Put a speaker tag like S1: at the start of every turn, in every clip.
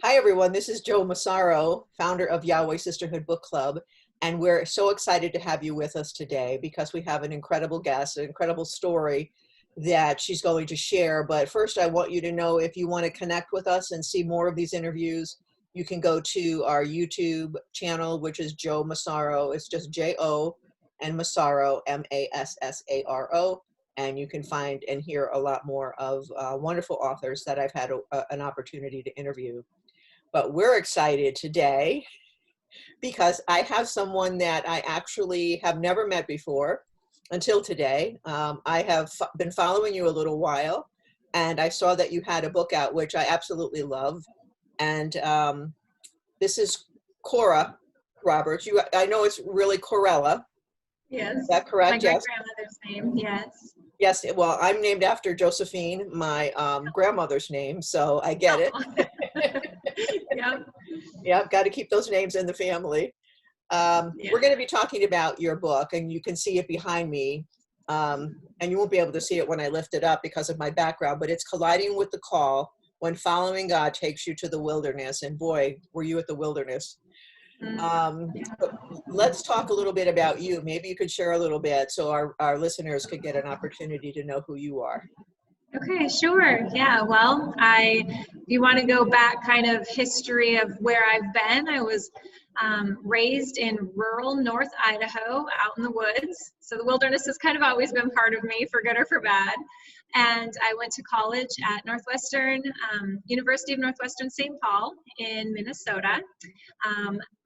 S1: Hi, everyone. This is Joe Massaro, founder of Yahweh Sisterhood Book Club. And we're so excited to have you with us today because we have an incredible guest, an incredible story that she's going to share. But first, I want you to know if you want to connect with us and see more of these interviews, you can go to our YouTube channel, which is Joe Massaro. It's just J-O and Massaro, M-A-S-S-A-R-O. And you can find and hear a lot more of wonderful authors that I've had an opportunity to interview. But we're excited today because I have someone that I actually have never met before until today. I have been following you a little while, and I saw that you had a book out, which I absolutely love. And this is Corella Roberts. I know it's really Corella.
S2: Yes.
S1: Is that correct?
S2: My great-grandmother's name, yes.
S1: Yes, well, I'm named after Josephine, my grandmother's name, so I get it.
S2: Yep.
S1: Yep, got to keep those names in the family. We're going to be talking about your book, and you can see it behind me, and you won't be able to see it when I lift it up because of my background, but it's Colliding with the Call, When Following God Takes You to the Wilderness. And boy, were you at the wilderness. Let's talk a little bit about you. Maybe you could share a little bit so our listeners could get an opportunity to know who you are.
S2: Okay, sure. Yeah, well, if you want to go back kind of history of where I've been, I was raised in rural North Idaho out in the woods. So the wilderness has kind of always been part of me, for good or for bad. And I went to college at University of Northwestern St. Paul in Minnesota.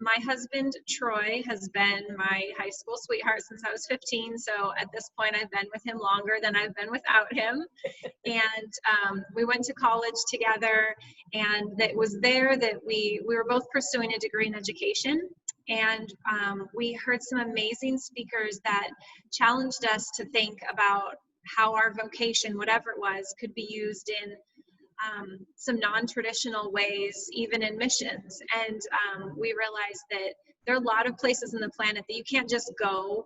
S2: My husband, Troy, has been my high school sweetheart since I was 15. So at this point, I've been with him longer than I've been without him. And we went to college together, and it was there that we were both pursuing a degree in education. And we heard some amazing speakers that challenged us to think about how our vocation, whatever it was, could be used in some non-traditional ways, even in missions. And we realized that there are a lot of places on the planet that you can't just go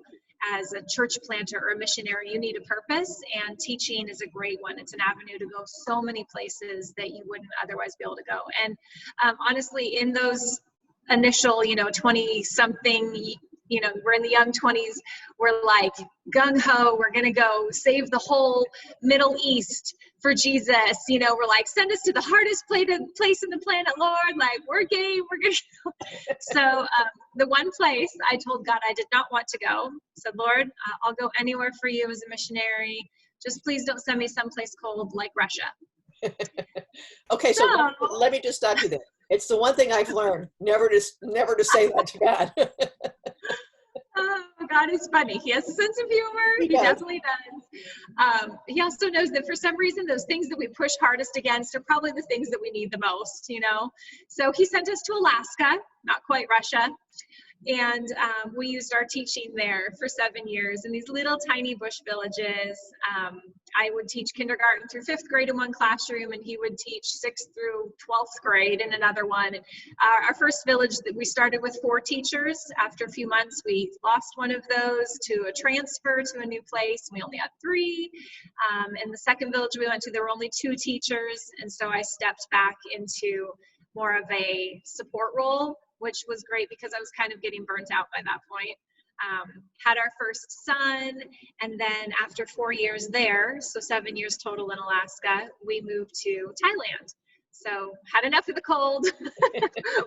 S2: as a church planter or a missionary. You need a purpose, and teaching is a great one. It's an avenue to go so many places that you wouldn't otherwise be able to go. And honestly, in those initial, 20-something, we're in the young 20s, we're like gung-ho, we're going to go save the whole Middle East for Jesus. We're like, send us to the hardest place in the planet, Lord. Like, we're game, we're going to go. So the one place I told God I did not want to go, said, Lord, I'll go anywhere for you as a missionary. Just please don't send me someplace cold like Russia.
S1: Okay, so let me just stop you there. It's the one thing I've learned, never to say that to God.
S2: Oh, God is funny. He has a sense of humor. He definitely does. He also knows that for some reason, those things that we push hardest against are probably the things that we need the most, So he sent us to Alaska, not quite Russia. And we used our teaching there for 7 years in these little tiny bush villages. I would teach kindergarten through 5th grade in one classroom, and he would teach 6th through 12th grade in another one. And our first village, that we started with 4 teachers. After a few months, we lost one of those to a transfer to a new place. We only had 3. In the second village we went to, there were only 2 teachers. And so I stepped back into more of a support role, which was great because I was kind of getting burnt out by that point. Had our first son, and then after 4 years there, so 7 years total in Alaska, we moved to Thailand. So had enough of the cold.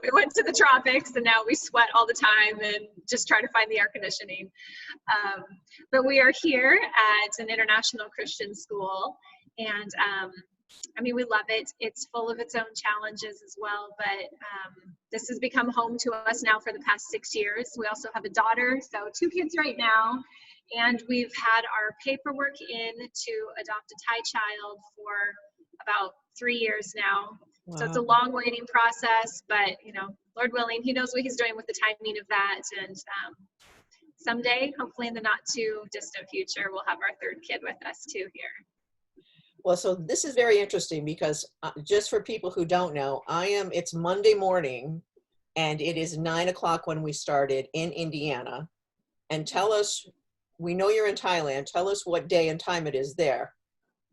S2: We went to the tropics, and now we sweat all the time and just try to find the air conditioning. But we are here at an international Christian school, and we love it. It's full of its own challenges as well, but this has become home to us now for the past 6 years. We also have a daughter, so 2 kids right now, and we've had our paperwork in to adopt a Thai child for about 3 years now. Wow. So it's a long waiting process, but Lord willing, he knows what he's doing with the timing of that, and someday, hopefully in the not too distant future, we'll have our 3rd kid with us too here.
S1: Well, so this is very interesting because just for people who don't know, it's Monday morning, and it is 9 o'clock when we started in Indiana. And tell us, we know you're in Thailand, tell us what day and time it is there.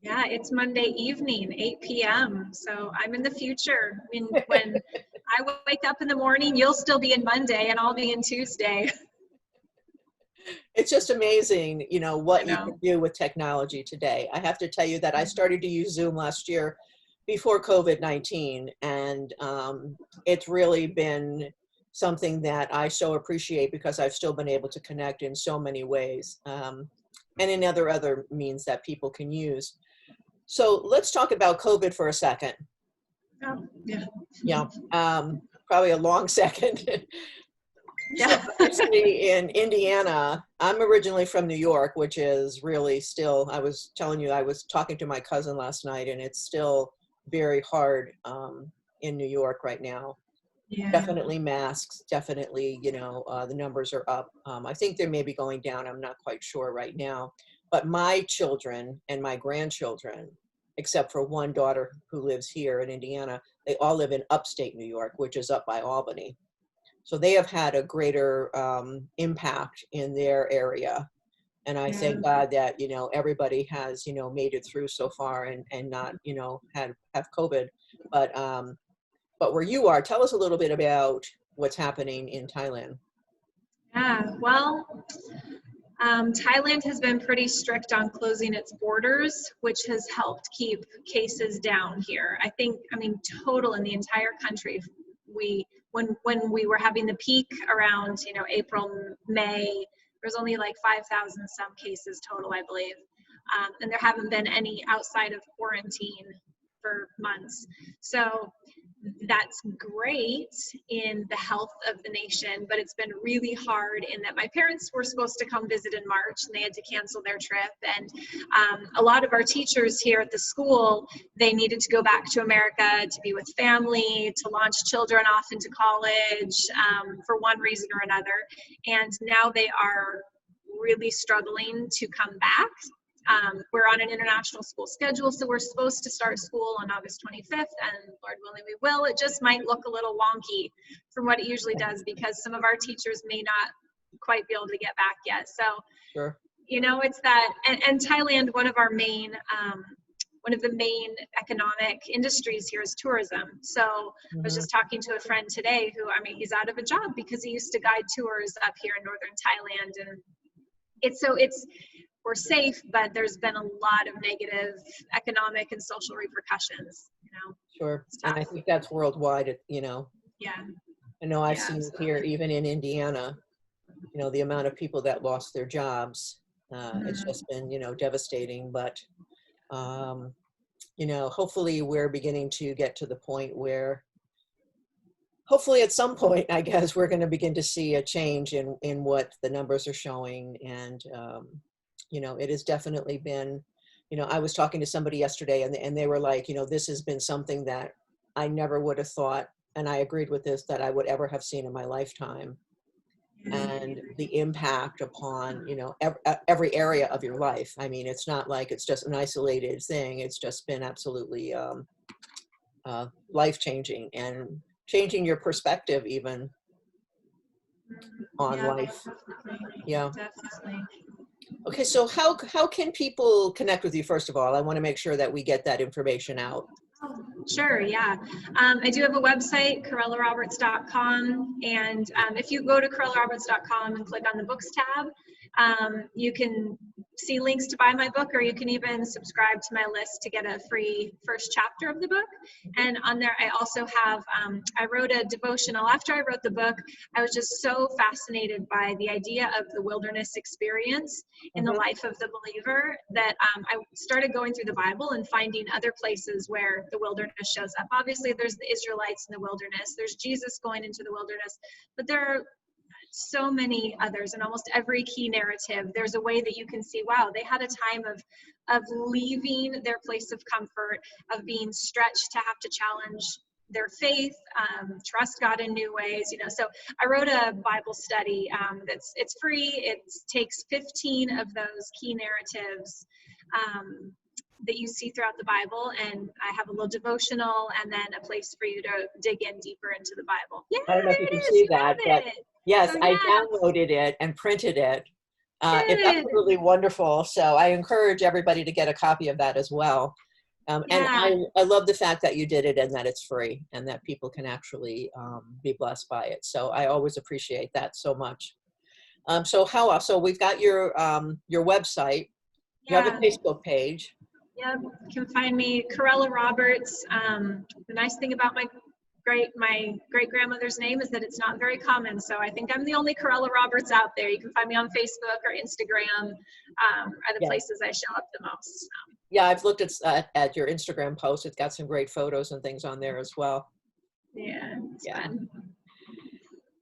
S2: Yeah, it's Monday evening, 8 p.m. So I'm in the future. I mean, when I wake up in the morning, you'll still be in Monday and I'll be in Tuesday.
S1: It's just amazing,
S2: I
S1: what you
S2: know.
S1: can do with technology today. I have to tell you that I started to use Zoom last year before COVID-19, and it's really been something that I so appreciate because I've still been able to connect in so many ways, and in other means that people can use. So let's talk about COVID for a second.
S2: Oh, yeah.
S1: Yeah, probably a long second. So
S2: Yeah.
S1: obviously in Indiana, I'm originally from New York, which is really still, I was telling you, I was talking to my cousin last night, and it's still very hard in New York right now.
S2: Yeah.
S1: Definitely masks, definitely, the numbers are up. I think they may be going down. I'm not quite sure right now. But my children and my grandchildren, except for one daughter who lives here in Indiana, they all live in upstate New York, which is up by Albany. So they have had a greater impact in their area. And I
S2: Yeah.
S1: thank God that, everybody has, made it through so far and not, have COVID. But where you are, tell us a little bit about what's happening in Thailand.
S2: Yeah. Well, Thailand has been pretty strict on closing its borders, which has helped keep cases down here. I mean, total in the entire country, when we were having the peak around, April, May, there was only like 5,000 some cases total, I believe. And there haven't been any outside of quarantine for months. So that's great in the health of the nation, but it's been really hard in that my parents were supposed to come visit in March and they had to cancel their trip. And a lot of our teachers here at the school, they needed to go back to America to be with family, to launch children off into college for one reason or another. And now they are really struggling to come back. We're on an international school schedule, so we're supposed to start school on August 25th, and Lord willing, we will. It just might look a little wonky from what it usually does because some of our teachers may not quite be able to get back yet. So,
S1: Sure.
S2: It's that, and Thailand, one of the main economic industries here is tourism. So I was just talking to a friend today who, he's out of a job because he used to guide tours up here in northern Thailand, and we're safe, but there's been a lot of negative economic and social repercussions,
S1: Sure. And I think that's worldwide,
S2: Yeah.
S1: I know I've
S2: Yeah,
S1: seen it
S2: absolutely.
S1: here, even in Indiana, the amount of people that lost their jobs. It's just been, devastating, but, hopefully we're beginning to get to the point where hopefully at some point, I guess, we're going to begin to see a change in what the numbers are showing. And, it has definitely been, I was talking to somebody yesterday and they were like, this has been something that I never would have thought, and I agreed with this, that I would ever have seen in my lifetime. And the impact upon, every area of your life. I mean, it's not like it's just an isolated thing. It's just been absolutely life-changing and changing your perspective even on
S2: Yeah,
S1: life.
S2: definitely.
S1: Yeah.
S2: Definitely.
S1: Okay, so how can people connect with you, first of all? I want to make sure that we get that information out.
S2: Sure, yeah. I do have a website, CorellaRoberts.com, and if you go to CorellaRoberts.com and click on the books tab, you can see links to buy my book, or you can even subscribe to my list to get a free first chapter of the book. And on there, I also have, I wrote a devotional. After I wrote the book, I was just so fascinated by the idea of the wilderness experience in the life of the believer that I started going through the Bible and finding other places where the wilderness shows up. Obviously, there's the Israelites in the wilderness, there's Jesus going into the wilderness, but there are so many others. In almost every key narrative, there's a way that you can see, wow, they had a time of leaving their place of comfort, of being stretched to have to challenge their faith, trust God in new ways, So I wrote a Bible study it's free. It takes 15 of those key narratives that you see throughout the Bible, and I have a little devotional and then a place for you to dig in deeper into the Bible. Yeah,
S1: I don't know if
S2: there
S1: you
S2: it
S1: can
S2: is.
S1: see
S2: You
S1: that,
S2: found
S1: but
S2: it.
S1: yes,
S2: So
S1: I
S2: yeah.
S1: downloaded it and printed it. It's
S2: Good.
S1: absolutely wonderful. So I encourage everybody to get a copy of that as well. And
S2: Yeah.
S1: I love the fact that you did it and that it's free and that people can actually be blessed by it. So I always appreciate that so much. So we've got your website. You have a
S2: Yeah.
S1: Facebook page.
S2: Yep. You can find me, Corella Roberts. The nice thing about my great grandmother's name is that it's not very common. So I think I'm the only Corella Roberts out there. You can find me on Facebook or Instagram, are the
S1: Yeah.
S2: places I show up the most. So.
S1: Yeah, I've looked at your Instagram post. It's got some great photos and things on there as well.
S2: Yeah, it's
S1: Yeah.
S2: fun.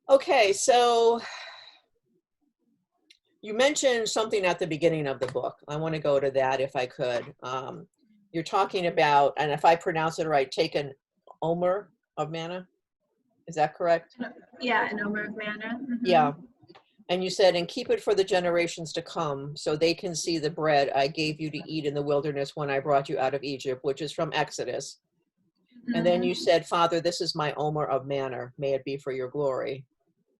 S1: Okay, so you mentioned something at the beginning of the book. I want to go to that if I could. You're talking about, and if I pronounce it right, take an omer of manna. Is that correct?
S2: Yeah, an omer of manna. Mm-hmm.
S1: Yeah. And you said, and keep it for the generations to come, so they can see the bread I gave you to eat in the wilderness when I brought you out of Egypt, which is from Exodus.
S2: Mm-hmm.
S1: And then you said, Father, this is my omer of manna. May it be for your glory.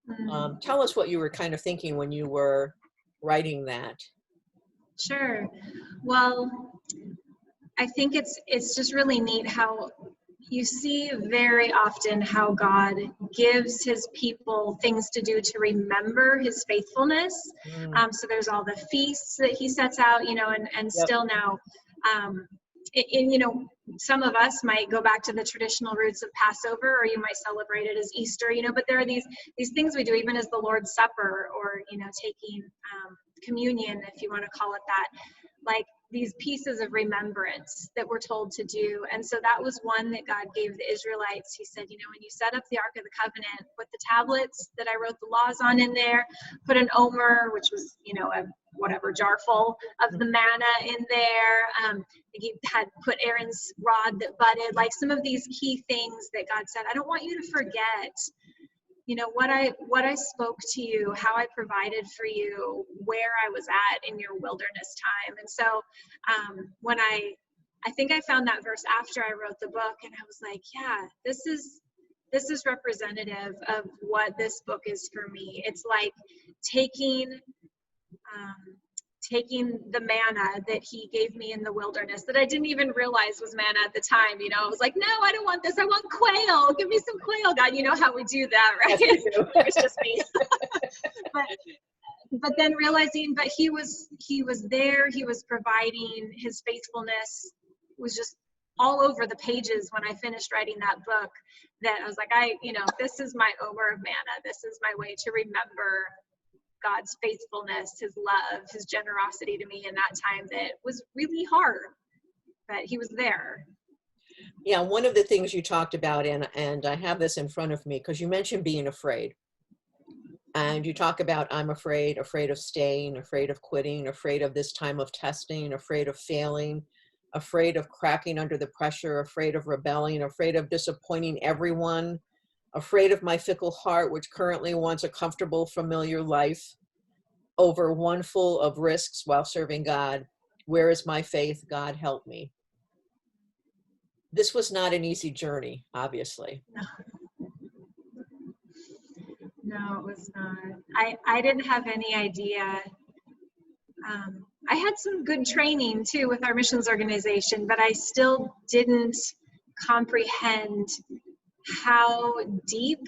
S2: Mm-hmm.
S1: Tell us what you were kind of thinking when you were writing that.
S2: Sure. Well, I think it's just really neat how you see very often how God gives his people things to do to remember his faithfulness. So there's all the feasts that he sets out, and
S1: Yep.
S2: still now, some of us might go back to the traditional roots of Passover, or you might celebrate it as Easter, but there are these things we do even as the Lord's Supper, or, taking communion, if you want to call it that, like these pieces of remembrance that we're told to do. And so that was one that God gave the Israelites. He said, when you set up the Ark of the Covenant, put the tablets that I wrote the laws on in there, put an omer, which was, a whatever jar full of the manna in there. He had put Aaron's rod that budded, like some of these key things that God said, I don't want you to forget what I spoke to you, how I provided for you, where I was at in your wilderness time. And so when I think I found that verse after I wrote the book, and I was like, yeah, this is representative of what this book is for me. It's like taking the manna that he gave me in the wilderness that I didn't even realize was manna at the time. I was like, no, I don't want this. I want quail. Give me some quail, God. You know how we do that, right?
S1: Yes, we do.
S2: It's just me. but then realizing, but he was there. He was providing. His faithfulness was just all over the pages when I finished writing that book, that I was like, this is my omer of manna. This is my way to remember God's faithfulness, his love, his generosity to me in that time that was really hard, but he was there.
S1: Yeah, one of the things you talked about, and I have this in front of me, because you mentioned being afraid. And you talk about, I'm afraid of staying, afraid of quitting, afraid of this time of testing, afraid of failing, afraid of cracking under the pressure, afraid of rebelling, afraid of disappointing everyone, afraid of my fickle heart, which currently wants a comfortable, familiar life over one full of risks while serving God. Where is my faith? God, help me. This was not an easy journey, obviously.
S2: No, it was not. I didn't have any idea. I had some good training too with our missions organization, but I still didn't comprehend how deep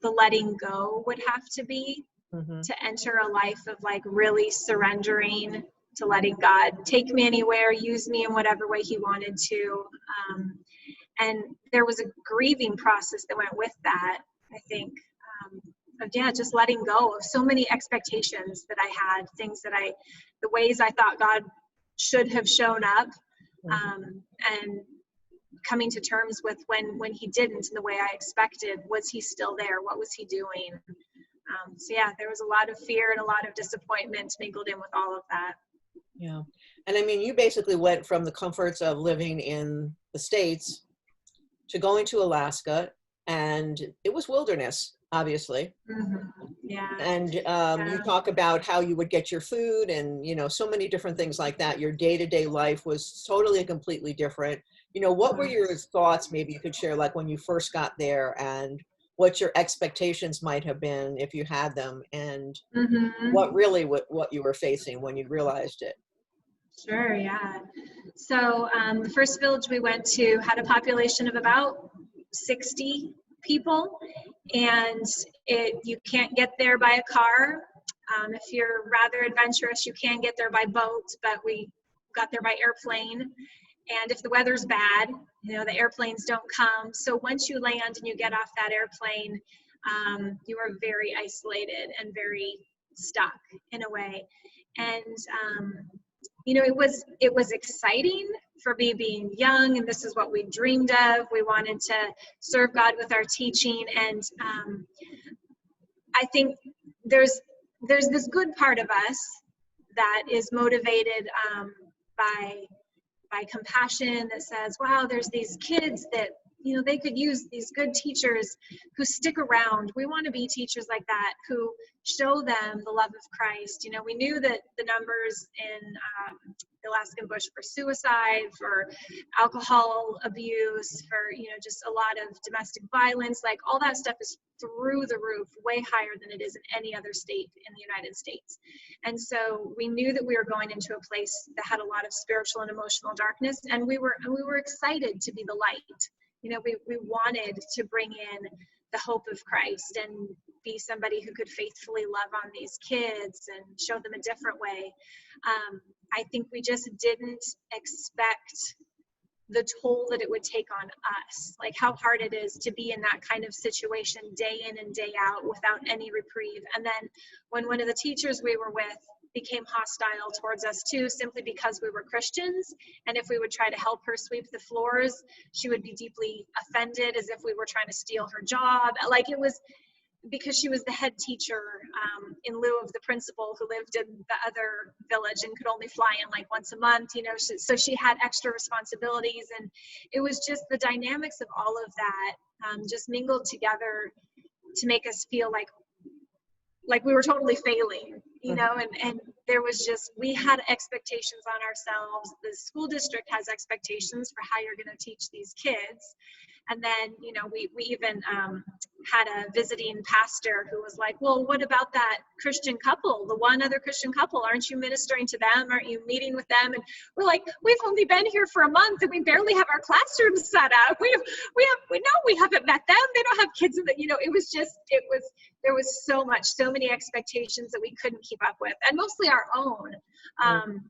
S2: the letting go would have to be to enter a life of like really surrendering to letting God take me anywhere, use me in whatever way he wanted to. And there was a grieving process that went with that, I think, of just letting go of so many expectations that I had, things that the ways I thought God should have shown up, and coming to terms with when he didn't in the way I expected. Was he still there? What was he doing? So yeah, there was a lot of fear and a lot of disappointment mingled in with all of that.
S1: Yeah. And I mean, you basically went from the comforts of living in the States to going to Alaska, and it was wilderness, obviously.
S2: Yeah.
S1: And you talk about how you would get your food and, so many different things like that. Your day-to-day life was totally and completely different. What were your thoughts, maybe you could share, like when you first got there and what your expectations might have been if you had them, and
S2: Mm-hmm.
S1: what you were facing when you realized it.
S2: Sure, yeah. So the first village we went to had a population of about 60 people, and you can't get there by a car. If you're rather adventurous, you can get there by boat, but we got there by airplane. And if the weather's bad, the airplanes don't come. So once you land and you get off that airplane, you are very isolated and very stuck in a way. And it was exciting for me being young, and this is what we dreamed of. We wanted to serve God with our teaching, and I think there's this good part of us that is motivated by compassion, that says, wow, there's these kids that they could use these good teachers who stick around. We want to be teachers like that, who show them the love of Christ. We knew that the numbers in the Alaskan bush for suicide, for alcohol abuse, for just a lot of domestic violence, like all that stuff is through the roof, way higher than it is in any other state in the United States. And so we knew that we were going into a place that had a lot of spiritual and emotional darkness, and we were excited to be the light. We wanted to bring in the hope of Christ and be somebody who could faithfully love on these kids and show them a different way. I think we just didn't expect the toll that it would take on us, like how hard it is to be in that kind of situation day in and day out without any reprieve. And then when one of the teachers we were with became hostile towards us too, simply because we were Christians, and if we would try to help her sweep the floors, she would be deeply offended, as if we were trying to steal her job. Like, it was because she was the head teacher in lieu of the principal, who lived in the other village and could only fly in like once a month, so she had extra responsibilities. And it was just the dynamics of all of that just mingled together to make us feel like we were totally failing, and there was just, we had expectations on ourselves. The school district has expectations for how you're going to teach these kids. And then, we even had a visiting pastor who was like, well, what about that Christian couple, the one other Christian couple? Aren't you ministering to them? Aren't you meeting with them? And we're like, we've only been here for a month and we barely have our classrooms set up. We haven't met them. They don't have kids in the, there was so many expectations that we couldn't keep up with, and mostly our own,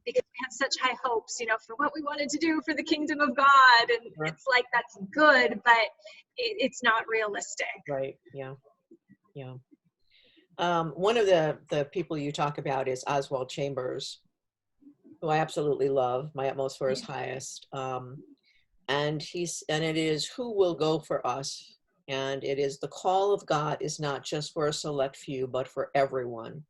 S2: because we had such high hopes, for what we wanted to do for the kingdom of God. And it's like, that's good, but it's not realistic.
S1: Right. Yeah. Yeah. One of the people you talk about is Oswald Chambers, who I absolutely love, my utmost for his highest. And it is, who will go for us? And it is, the call of God is not just for a select few, but for everyone.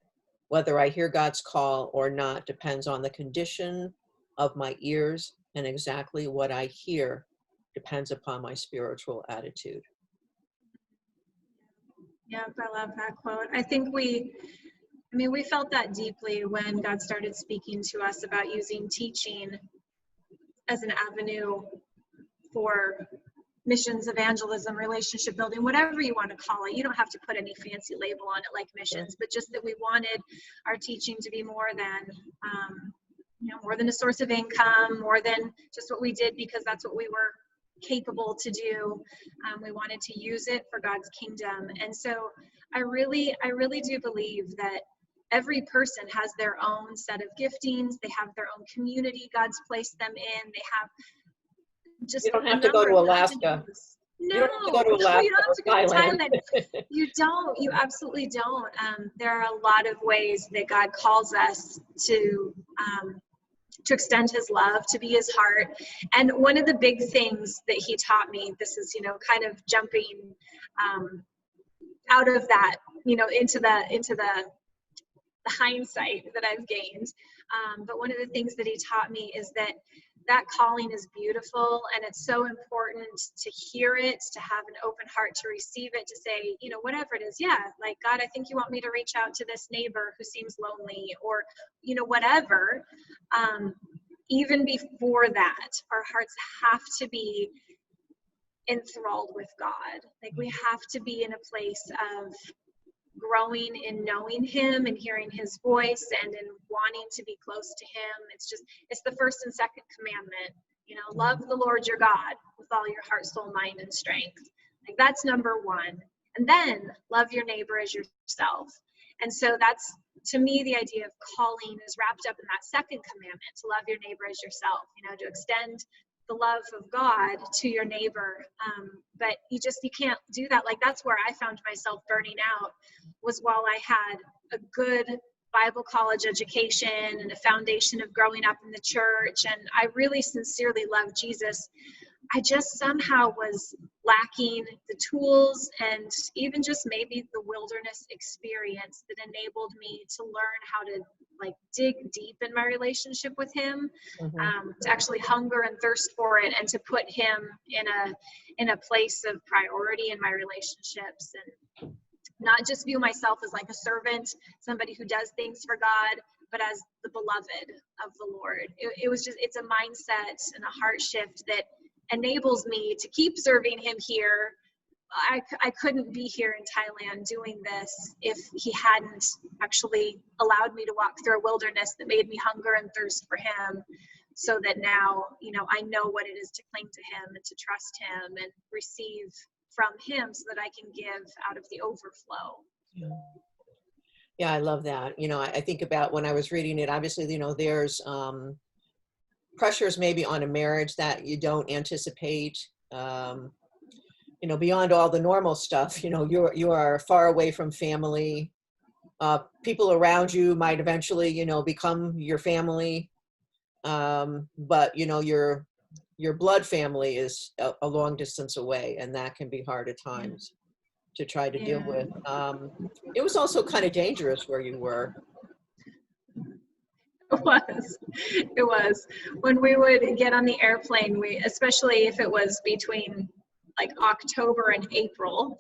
S1: Whether I hear God's call or not depends on the condition of my ears, and exactly what I hear depends upon my spiritual attitude.
S2: Yeah, I love that quote. I think we felt that deeply when God started speaking to us about using teaching as an avenue for missions, evangelism, relationship building, whatever you want to call it. You don't have to put any fancy label on it like missions, but just that we wanted our teaching to be more than a source of income, more than just what we did because that's what we were capable to do. We wanted to use it for God's kingdom. And so I really do believe that every person has their own set of giftings. They have their own community God's placed them in. They have just,
S1: you don't have to go to Alaska.
S2: No,
S1: you don't have to go to Alaska.
S2: You don't have to go to Thailand. You don't. You absolutely don't. There are a lot of ways that God calls us to extend his love, to be his heart. And one of the big things that he taught me, this is, kind of jumping out of that, into the hindsight that I've gained. But one of the things that he taught me is that calling is beautiful, and it's so important to hear it, to have an open heart to receive it, to say, whatever it is, yeah, like, God, I think you want me to reach out to this neighbor who seems lonely, or, whatever. Even before that, our hearts have to be enthralled with God. Like we have to be in a place of growing in knowing him and hearing his voice and in wanting to be close to him. It's the first and second commandment, love the Lord your God with all your heart, soul, mind, and strength. Like that's number one. And then love your neighbor as yourself. And so that's, to me, the idea of calling is wrapped up in that second commandment, to love your neighbor as yourself, to extend the love of God to your neighbor. But you can't do that. Like that's where I found myself burning out, was while I had a good Bible college education and a foundation of growing up in the church, and I really sincerely loved Jesus, I just somehow was lacking the tools and even just maybe the wilderness experience that enabled me to learn how to dig deep in my relationship with him, to actually hunger and thirst for it, and to put him in a place of priority in my relationships, and not just view myself as like a servant, somebody who does things for God, but as the beloved of the Lord. It's a mindset and a heart shift that enables me to keep serving him here. I couldn't be here in Thailand doing this if he hadn't actually allowed me to walk through a wilderness that made me hunger and thirst for him, so that now, I know what it is to cling to him and to trust him and receive from him so that I can give out of the overflow.
S1: Yeah, I love that. I think about when I was reading it, obviously, there's pressures maybe on a marriage that you don't anticipate, beyond all the normal stuff. You are far away from family. People around you might eventually, become your family. But, your blood family is a long distance away, and that can be hard at times to try to deal with. It was also kind of dangerous where you were.
S2: It was. When we would get on the airplane, especially if it was between October and April,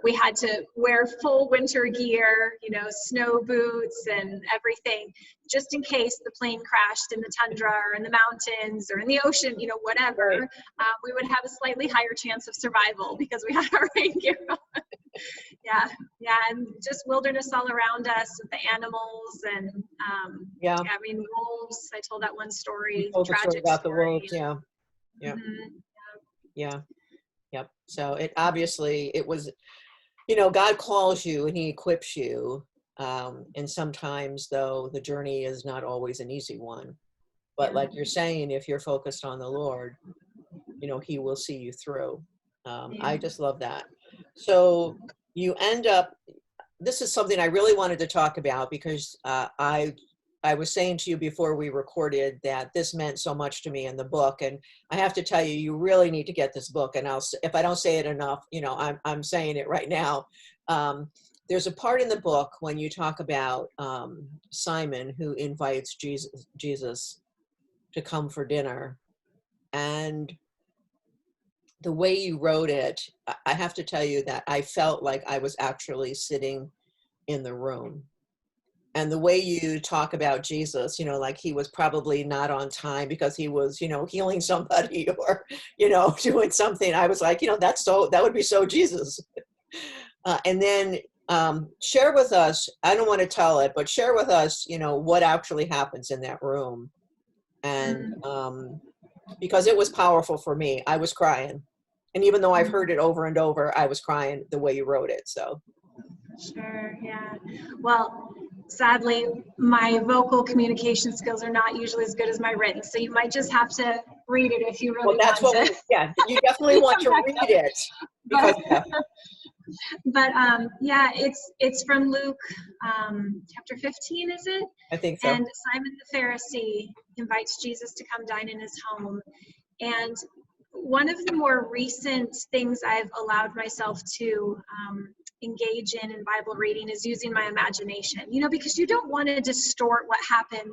S2: we had to wear full winter gear, snow boots and everything, just in case the plane crashed in the tundra or in the mountains or in the ocean, whatever.
S1: Right.
S2: We would have a slightly higher chance of survival because we had our rain gear on. Yeah, and just wilderness all around us with the animals and wolves. I told that one story.
S1: You told the story about the wolves. Yeah. Yep. So it was, God calls you and he equips you. And sometimes, though, the journey is not always an easy one. But like you're saying, if you're focused on the Lord, he will see you through. I just love that. So you end up, this is something I really wanted to talk about because I was saying to you before we recorded that this meant so much to me in the book, and I have to tell you, you really need to get this book. And if I don't say it enough, I'm saying it right now. There's a part in the book when you talk about Simon, who invites Jesus to come for dinner, and the way you wrote it, I have to tell you that I felt like I was actually sitting in the room. And the way you talk about Jesus, like he was probably not on time because he was, healing somebody or, doing something. I was like, that would be so Jesus. And then share with us, I don't want to tell it, but share with us, what actually happens in that room. And because it was powerful for me, I was crying. And even though I've heard it over and over, I was crying the way you wrote it. So.
S2: Sure. Yeah. Well, sadly, my vocal communication skills are not usually as good as my written, so you might just have to read it if you really want to.
S1: You definitely want to read it. Because,
S2: But it's from Luke chapter 15, is it?
S1: I think so.
S2: And Simon the Pharisee invites Jesus to come dine in his home. And one of the more recent things I've allowed myself to engage in Bible reading is using my imagination, because you don't want to distort what happened.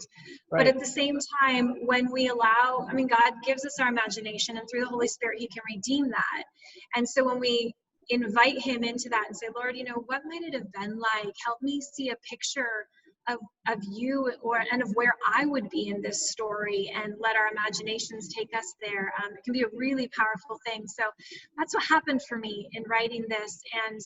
S2: Right. But at the same time, when we allow, God gives us our imagination, and through the Holy Spirit, he can redeem that. And so when we invite him into that and say, Lord, what might it have been like? Help me see a picture of you and of where I would be in this story, and let our imaginations take us there. It can be a really powerful thing. So that's what happened for me in writing this. And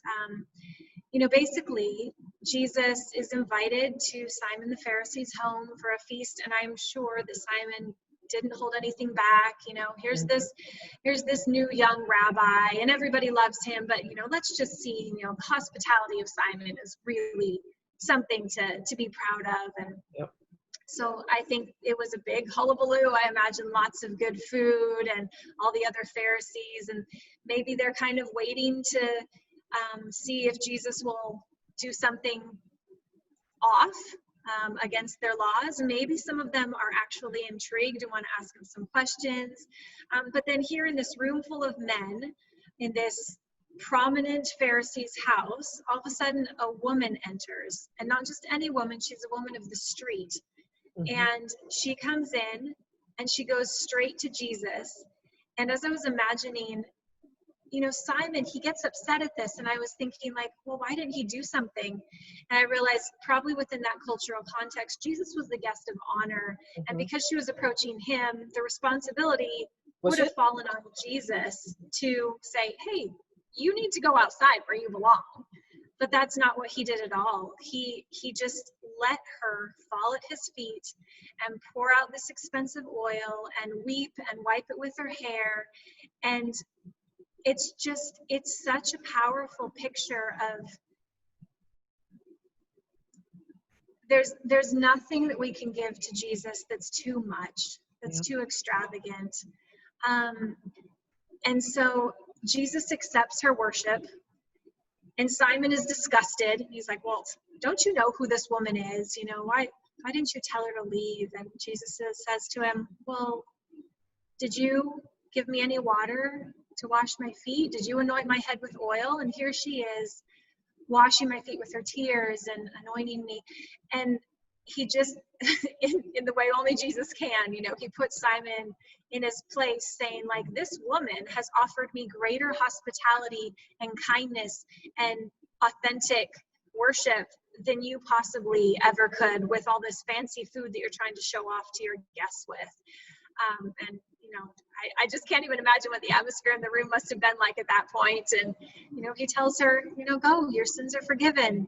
S2: basically Jesus is invited to Simon the Pharisee's home for a feast, and I'm sure that Simon didn't hold anything back. Here's this new young rabbi, and everybody loves him, but let's just see, the hospitality of Simon is really something to be proud of. And
S1: Yep.
S2: so I think it was a big hullabaloo. I imagine lots of good food and all the other Pharisees, and maybe they're kind of waiting to see if Jesus will do something off against their laws. Maybe some of them are actually intrigued and want to ask him some questions. But then here in this room full of men, in this prominent Pharisee's house, all of a sudden a woman enters, and not just any woman, she's a woman of the street.
S1: Mm-hmm.
S2: And she comes in and she goes straight to Jesus. And as I was imagining, Simon, he gets upset at this, and I was thinking, like, well, why didn't he do something? And I realized probably within that cultural context, Jesus was the guest of honor,
S1: Mm-hmm.
S2: and because she was approaching him, the responsibility would have fallen on Jesus to say, hey, you need to go outside where you belong. But that's not what he did at all. He just let her fall at his feet and pour out this expensive oil and weep and wipe it with her hair. And it's such a powerful picture of there's nothing that we can give to Jesus that's too much, that's too extravagant. And so Jesus accepts her worship, and Simon is disgusted. He's like, well, don't you know who this woman is? Why didn't you tell her to leave? And Jesus says to him, well, did you give me any water to wash my feet? Did you anoint my head with oil? And here she is, washing my feet with her tears and anointing me. And he just, in the way only Jesus can, he puts Simon in his place, saying, like, this woman has offered me greater hospitality and kindness and authentic worship than you possibly ever could with all this fancy food that you're trying to show off to your guests with. And I just can't even imagine what the atmosphere in the room must have been like at that point. And he tells her, go, your sins are forgiven.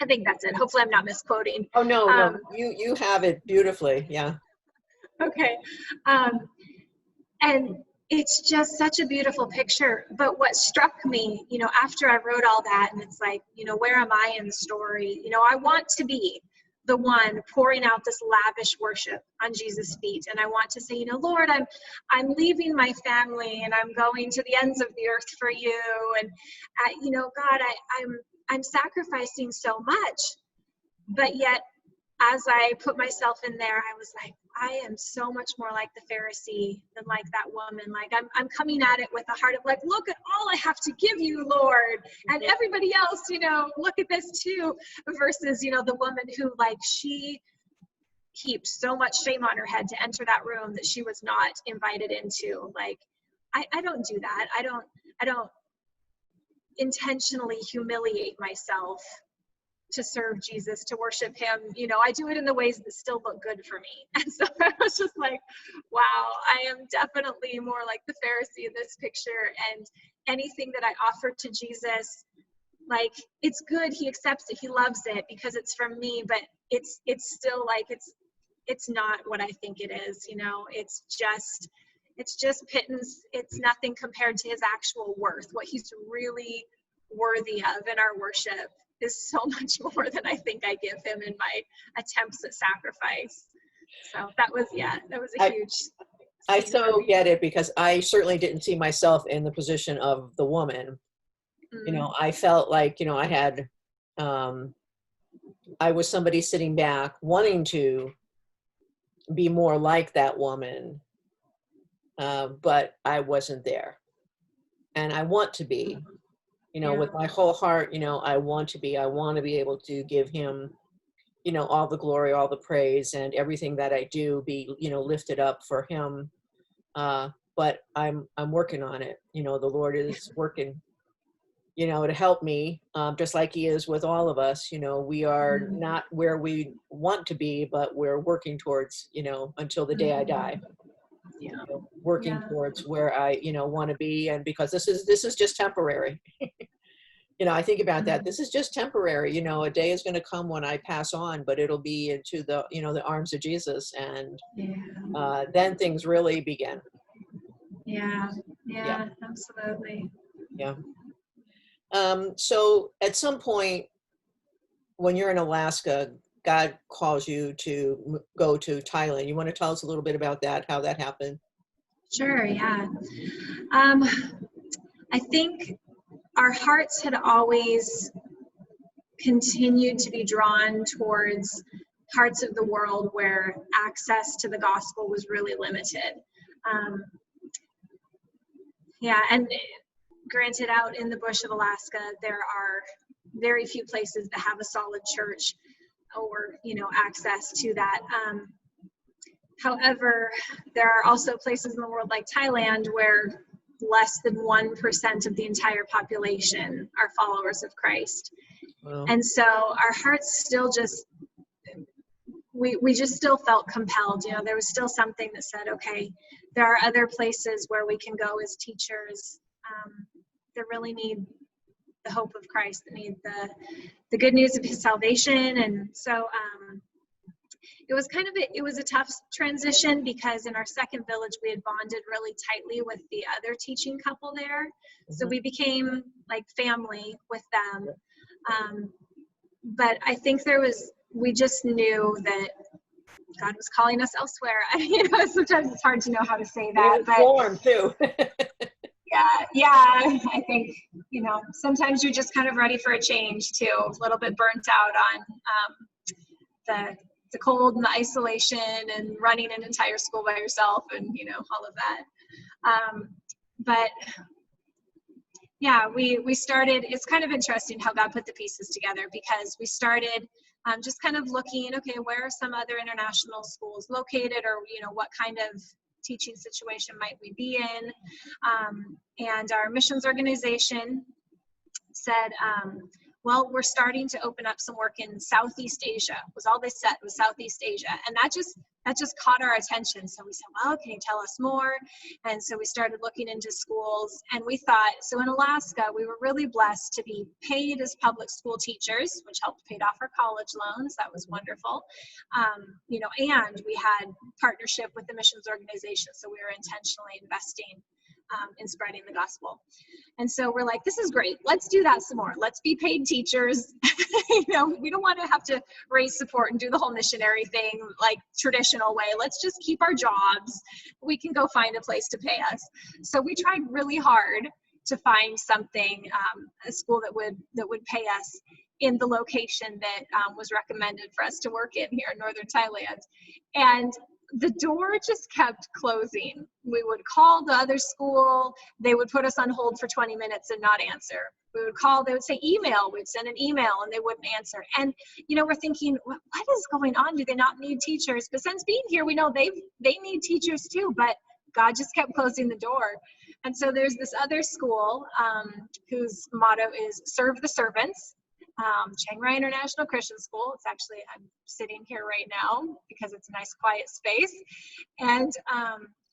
S2: I think that's it. Hopefully I'm not misquoting.
S1: Oh, no, you have it beautifully. Yeah.
S2: Okay. And it's just such a beautiful picture. But what struck me, after I wrote all that, and it's like, where am I in the story? I want to be the one pouring out this lavish worship on Jesus' feet. And I want to say, Lord, I'm leaving my family and I'm going to the ends of the earth for you. And, God, I'm sacrificing so much. But yet, as I put myself in there, I was like, I am so much more like the Pharisee than like that woman. Like I'm coming at it with a heart of like, look at all I have to give you, Lord. And everybody else, look at this too. Versus, the woman who, like, she heaped so much shame on her head to enter that room that she was not invited into. Like, I don't do that. I don't intentionally humiliate myself to serve Jesus, to worship him. I do it in the ways that still look good for me. And so I was just like, wow, I am definitely more like the Pharisee in this picture. And anything that I offer to Jesus, like, it's good. He accepts it. He loves it because it's from me, but it's still like, it's not what I think it is. It's just pittance. It's nothing compared to his actual worth. What he's really worthy of in our worship is so much more than I think I give him in my attempts at sacrifice. So that was a huge.
S1: I so get it, because I certainly didn't see myself in the position of the woman. I felt like, I had, I was somebody sitting back wanting to be more like that woman, but I wasn't there. And I want to be. With my whole heart, I want to be able to give him, all the glory, all the praise, and everything that I do be, lifted up for him. But I'm working on it. The Lord is working to help me, just like he is with all of us. We are
S2: Mhm.
S1: not where we want to be, but we're working towards, until the day I die,
S2: Yeah.
S1: working
S2: Yeah.
S1: towards where I, want to be. And because this is just temporary. I think about that.
S2: Mhm.
S1: This is just temporary. A day is going to come when I pass on, but it'll be into the arms of Jesus. And
S2: Yeah.
S1: then things really begin.
S2: Yeah.
S1: Yeah.
S2: Yeah. Absolutely.
S1: Yeah. So at some point when you're in Alaska, God calls you to go to Thailand. You want to tell us a little bit about that, how that happened?
S2: Sure. Yeah. Um, I think our hearts had always continued to be drawn towards parts of the world where access to the gospel was really limited. Um, yeah, and granted, out in the bush of Alaska, there are very few places that have a solid church or access to that. However, there are also places in the world like Thailand where less than 1% of the entire population are followers of Christ.
S1: Well,
S2: And so our hearts still just, we just still felt compelled. There was still something that said, okay, there are other places where we can go as teachers that really need the hope of Christ, that need the good news of his salvation. And so it was it was a tough transition, because in our second village we had bonded really tightly with the other teaching couple there, so we became like family with them. But I think we just knew that God was calling us elsewhere. Sometimes it's hard to know how to say that,
S1: it was
S2: but
S1: warm too.
S2: yeah, I think sometimes you're just kind of ready for a change too, a little bit burnt out on the cold and the isolation and running an entire school by yourself and all of that. But yeah, we started. It's kind of interesting how God put the pieces together, because we started just kind of looking, okay, where are some other international schools located, or what kind of teaching situation might we be in? And our missions organization said, well, we're starting to open up some work in Southeast Asia, was all they said, was Southeast Asia. And that just caught our attention. So we said, well, can you tell us more? And so we started looking into schools, and we thought, so in Alaska, we were really blessed to be paid as public school teachers, which helped pay off our college loans. That was wonderful. And we had partnership with the missions organization. So we were intentionally investing in spreading the gospel. And so we're like, this is great. Let's do that some more. Let's be paid teachers. We don't want to have to raise support and do the whole missionary thing like traditional way. Let's just keep our jobs. We can go find a place to pay us. So we tried really hard to find something, a school that would pay us in the location that was recommended for us to work in here in northern Thailand. And the door just kept closing. We would call the other school. They would put us on hold for 20 minutes and not answer. We would call, they would say email. We'd send an email and they wouldn't answer. And, we're thinking, what is going on? Do they not need teachers? But since being here, we know they need teachers too, but God just kept closing the door. And so there's this other school whose motto is serve the servants. Chiang Rai International Christian School. It's actually, I'm sitting here right now because it's a nice quiet space. And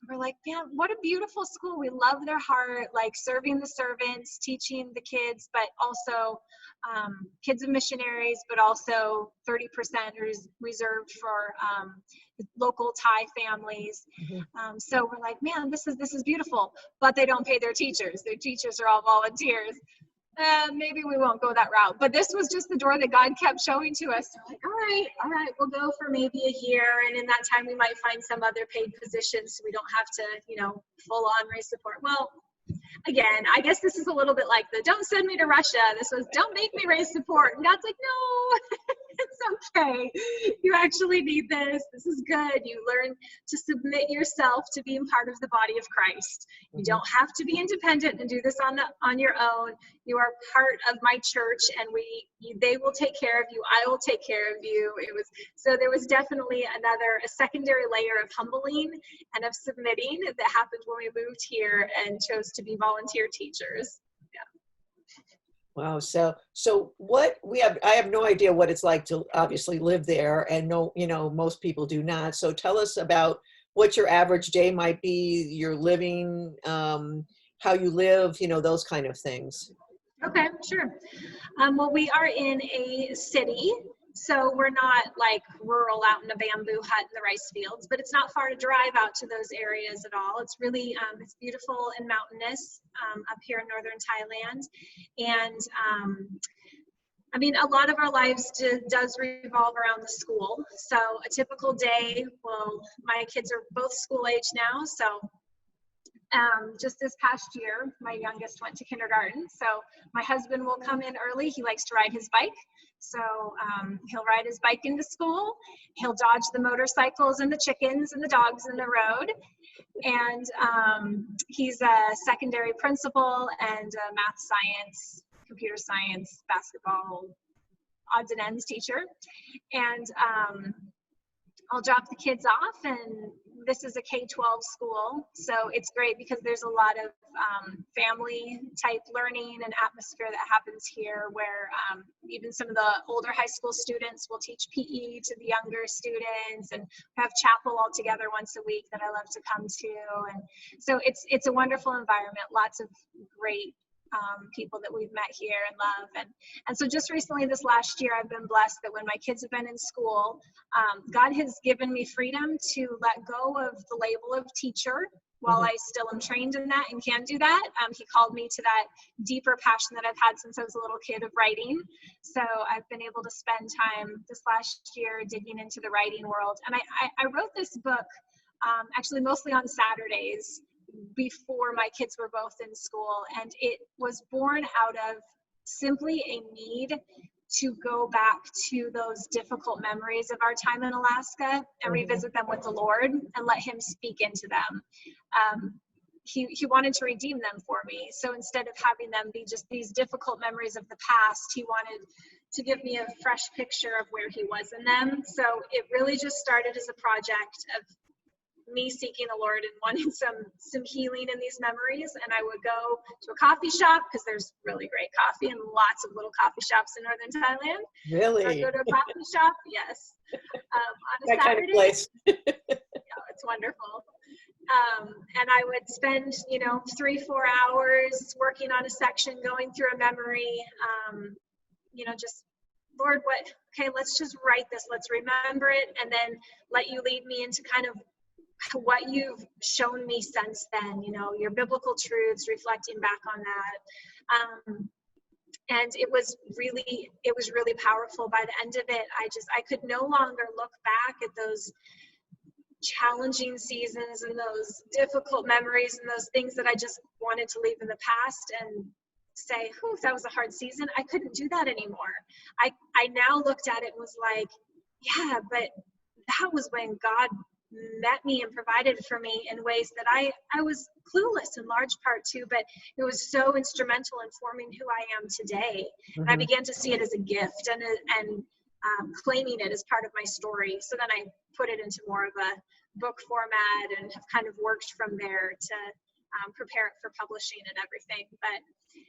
S2: we're like, man, what a beautiful school. We love their heart, like serving the servants, teaching the kids, but also kids of missionaries, but also 30% is reserved for local Thai families. So we're like, man, this is beautiful, but they don't pay their teachers. Their teachers are all volunteers. Maybe we won't go that route. But this was just the door that God kept showing to us. We're like, all right, we'll go for maybe a year. And in that time, we might find some other paid positions so we don't have to, full on raise support. Well, again, I guess this is a little bit like the don't send me to Russia. This was don't make me raise support. And God's like, no, it's okay. You actually need this. This is good. You learn to submit yourself to being part of the body of Christ. You don't have to be independent and do this on your own. You are part of my church, and they will take care of you. I will take care of you. So there was definitely a secondary layer of humbling and of submitting that happened when we moved here and chose to be volunteer teachers. Yeah.
S1: Wow. So what I have no idea what it's like to obviously live there, and no, most people do not. So tell us about what your average day might be, your living, how you live, those kind of things.
S2: Okay, sure. Well, we are in a city, so we're not like rural out in a bamboo hut in the rice fields, but it's not far to drive out to those areas at all. It's really, it's beautiful and mountainous up here in northern Thailand. And I mean, a lot of our lives does revolve around the school. So a typical day, well, my kids are both school age now, so just this past year, my youngest went to kindergarten. So my husband will come in early. He likes to ride his bike. So he'll ride his bike into school. He'll dodge the motorcycles and the chickens and the dogs in the road. And he's a secondary principal and a math science, computer science, basketball, odds and ends teacher. And I'll drop the kids off, and this is a K-12 school, so it's great because there's a lot of family type learning and atmosphere that happens here, where even some of the older high school students will teach PE to the younger students, and have chapel all together once a week that I love to come to. And so it's a wonderful environment, lots of great people that we've met here and love. And so just recently, this last year, I've been blessed that when my kids have been in school, God has given me freedom to let go of the label of teacher while I still am trained in that and can do that. He called me to that deeper passion that I've had since I was a little kid of writing. So I've been able to spend time this last year digging into the writing world. And I wrote this book actually mostly on Saturdays before my kids were both in school, and it was born out of simply a need to go back to those difficult memories of our time in Alaska and revisit them with the Lord and let him speak into them. He wanted to redeem them for me. So instead of having them be just these difficult memories of the past, he wanted to give me a fresh picture of where he was in them. So it really just started as a project of me seeking the Lord and wanting some healing in these memories. And I would go to a coffee shop, because there's really great coffee and lots of little coffee shops in northern Thailand.
S1: Really?
S2: I'd go to a coffee shop, yes, on a
S1: That
S2: Saturday.
S1: kind of place.
S2: Yeah, it's wonderful. And I would spend 3-4 hours working on a section, going through a memory, just, Lord, let's just write this, let's remember it, and then let you lead me into kind of what you've shown me since then, your biblical truths, reflecting back on that. And it was really powerful. By the end of it, I could no longer look back at those challenging seasons and those difficult memories and those things that I just wanted to leave in the past and say, whew, that was a hard season. I couldn't do that anymore. I now looked at it and was like, yeah, but that was when God met me and provided for me in ways that I was clueless in large part too, but it was so instrumental in forming who I am today. And I began to see it as a gift and claiming it as part of my story. So then I put it into more of a book format and have kind of worked from there to prepare it for publishing and everything. But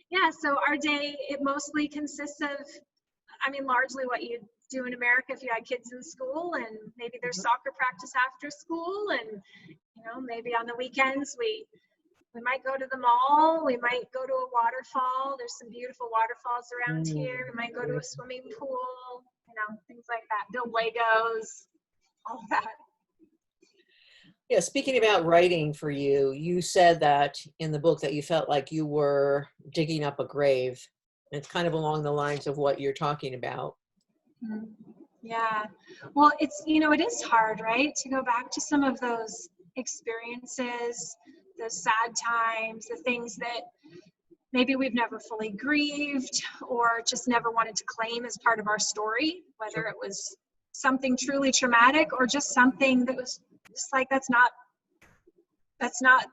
S2: yeah, so our day, it mostly consists of, largely what you'd do in America if you had kids in school, and maybe there's soccer practice after school, and maybe on the weekends we might go to the mall, we might go to a waterfall. There's some beautiful waterfalls around here. We might go to a swimming pool, things like that. Build Legos, all of that.
S1: Yeah, speaking about writing for you, you said that in the book that you felt like you were digging up a grave. It's kind of along the lines of what you're talking about.
S2: Yeah. Well, it is hard, right? To go back to some of those experiences, those sad times, the things that maybe we've never fully grieved or just never wanted to claim as part of our story, whether it was something truly traumatic or just something that was just like, that's not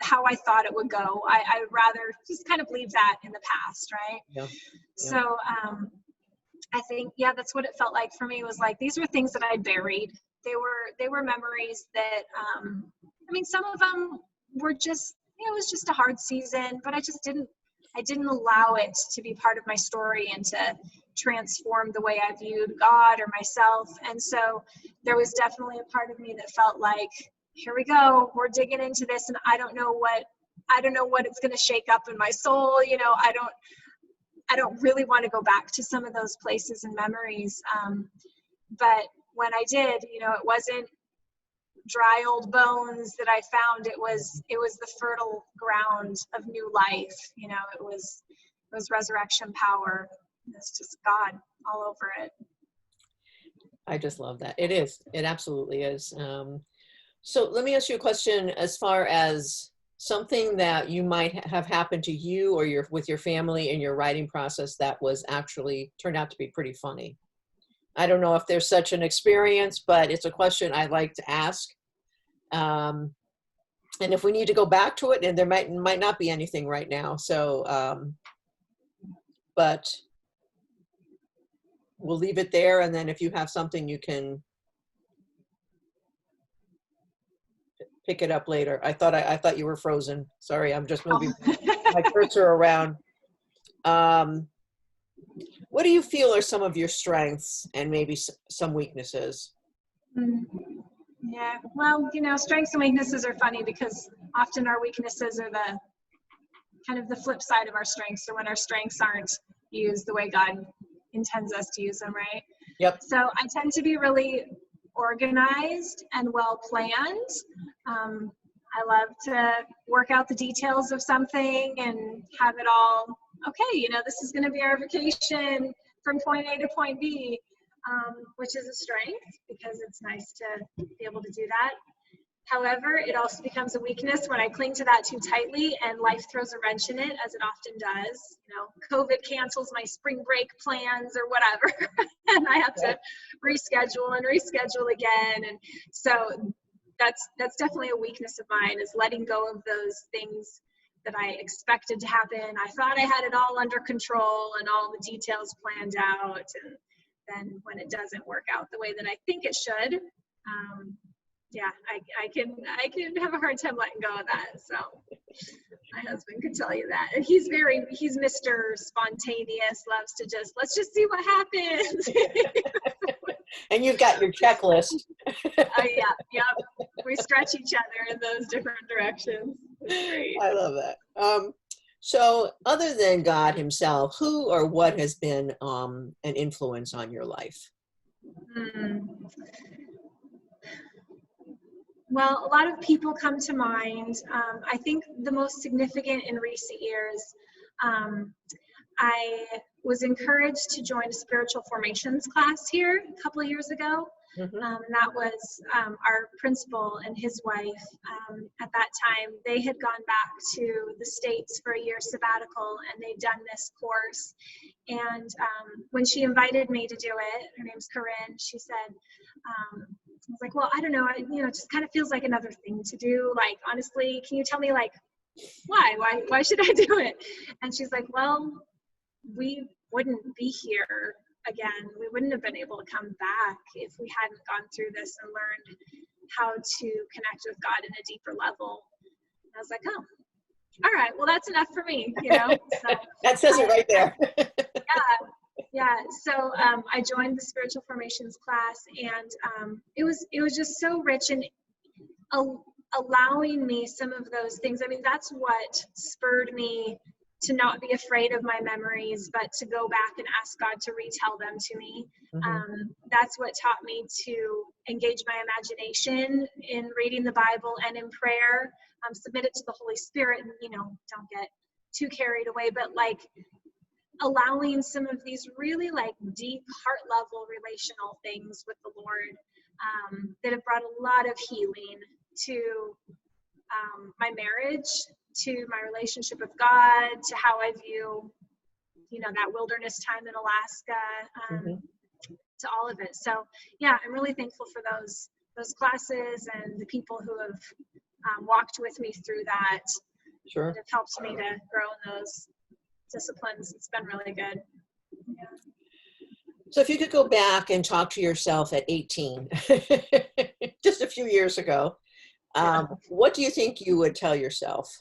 S2: how I thought it would go. I would rather just kind of leave that in the past, right? Yeah. So I think, that's what it felt like for me, was like, these were things that I buried. They were memories that, some of them were just, it was just a hard season, but I just didn't I didn't allow it to be part of my story and to transform the way I viewed God or myself. And so there was definitely a part of me that felt like, here we go, we're digging into this, and I don't know what it's going to shake up in my soul. You know, I don't really want to go back to some of those places and memories. But when I did, you know, it wasn't dry old bones that I found. It was the fertile ground of new life. You know, it was resurrection power. It's just God all over it.
S1: I just love that. It is. It absolutely is. So let me ask you a question as far as something that you might have happened to you or with your family in your writing process that was actually turned out to be pretty funny. I don't know if there's such an experience, but it's a question I like to ask. And if we need to go back to it, and there might not be anything right now. So, but we'll leave it there. And then if you have something, you can pick it up later. I thought you were frozen. Sorry, I'm just moving my cursor around. What do you feel are some of your strengths and maybe some weaknesses?
S2: Yeah, well, you know, strengths and weaknesses are funny because often our weaknesses are the kind of the flip side of our strengths, or when our strengths aren't used the way God intends us to use them, right?
S1: Yep.
S2: So I tend to be really organized and well planned. I love to work out the details of something and have it all, okay, you know, this is going to be our vacation from point A to point B, which is a strength because it's nice to be able to do that. However, it also becomes a weakness when I cling to that too tightly and life throws a wrench in it, as it often does. You know, COVID cancels my spring break plans or whatever, and I have to reschedule again. And so that's definitely a weakness of mine, is letting go of those things that I expected to happen. I thought I had it all under control and all the details planned out, and then when it doesn't work out the way that I think it should, yeah, I can have a hard time letting go of that. So my husband could tell you that. He's Mr. Spontaneous, loves to let's just see what happens.
S1: And you've got your checklist.
S2: Yeah. We stretch each other in those different directions. It's great.
S1: I love that. So other than God himself, who or what has been an influence on your life?
S2: Well, a lot of people come to mind. I think the most significant in recent years, I was encouraged to join a spiritual formations class here a couple of years ago. And that was our principal and his wife. At that time, they had gone back to the States for a year sabbatical, and they'd done this course. And when she invited me to do it, her name's Corinne, she said, I was like, well, I don't know, it just kind of feels like another thing to do. Like, honestly, can you tell me, like, why should I do it? And she's like, well, we wouldn't be here again. We wouldn't have been able to come back if we hadn't gone through this and learned how to connect with God in a deeper level. And I was like, oh, all right, well, that's enough for me, you know? So
S1: that says it right there.
S2: Yeah. So I joined the spiritual formations class, and it was just so rich in allowing me some of those things. I mean, that's what spurred me to not be afraid of my memories, but to go back and ask God to retell them to me. That's what taught me to engage my imagination in reading the Bible and in prayer, submit it to the Holy Spirit, and, you know, don't get too carried away, but like allowing some of these really like deep heart level relational things with the Lord that have brought a lot of healing to my marriage, to my relationship with God, to how I view, you know, that wilderness time in Alaska, to all of it. So yeah, I'm really thankful for those classes and the people who have walked with me through that.
S1: Sure.
S2: That have helped me to grow in those disciplines. It's been really good. Yeah.
S1: So if you could go back and talk to yourself at 18, just a few years ago, what do you think you would tell yourself?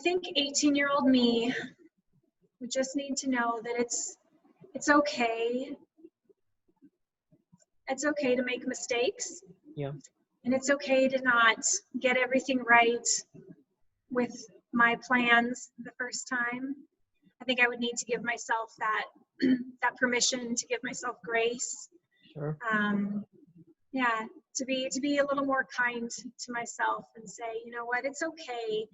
S2: think 18-year-old me would just need to know that it's okay. It's okay to make mistakes.
S1: Yeah.
S2: And it's okay to not get everything right with my plans the first time. I think I would need to give myself that that permission, to give myself grace.
S1: Sure.
S2: Yeah, to be a little more kind to myself and say, you know what, it's okay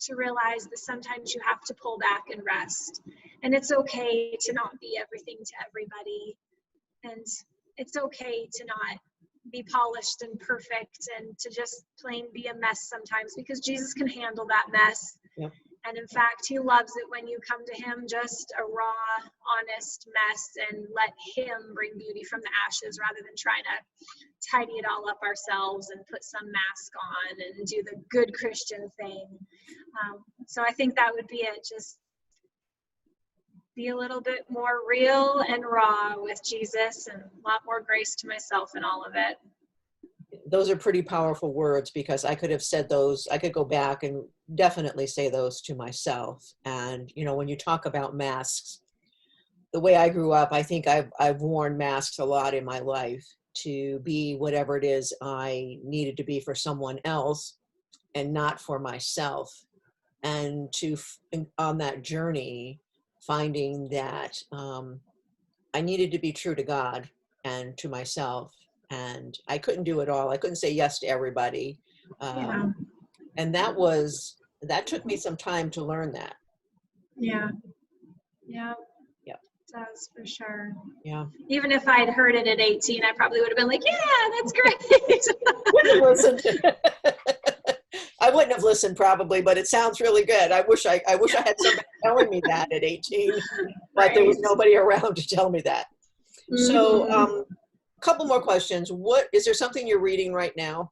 S2: to realize that sometimes you have to pull back and rest. And it's okay to not be everything to everybody. And it's okay to not be polished and perfect and to just plain be a mess sometimes, because Jesus can handle that mess.
S1: Yep.
S2: And in fact, he loves it when you come to him just a raw, honest mess, and let him bring beauty from the ashes rather than trying to tidy it all up ourselves and put some mask on and do the good Christian thing. So I think that would be it. Just be a little bit more real and raw with Jesus, and a lot more grace to myself in all of it.
S1: Those are pretty powerful words, because I could have said those, I could go back and definitely say those to myself. And, you know, when you talk about masks, the way I grew up, I think I've worn masks a lot in my life to be whatever it is I needed to be for someone else and not for myself. And on that journey, finding that I needed to be true to God and to myself. And I couldn't do it all. I couldn't say yes to everybody. And that took me some time to learn that.
S2: Yeah.
S1: Yeah.
S2: It does, for sure.
S1: Yeah.
S2: Even if I'd heard it at 18, I probably would have been like, yeah, that's great.
S1: Wouldn't have listened. I wouldn't have listened probably, but it sounds really good. I wish I had somebody telling me that at 18, but
S2: Right.
S1: There was nobody around to tell me that.
S2: Mm-hmm.
S1: So, couple more questions. Is there something you're reading right now?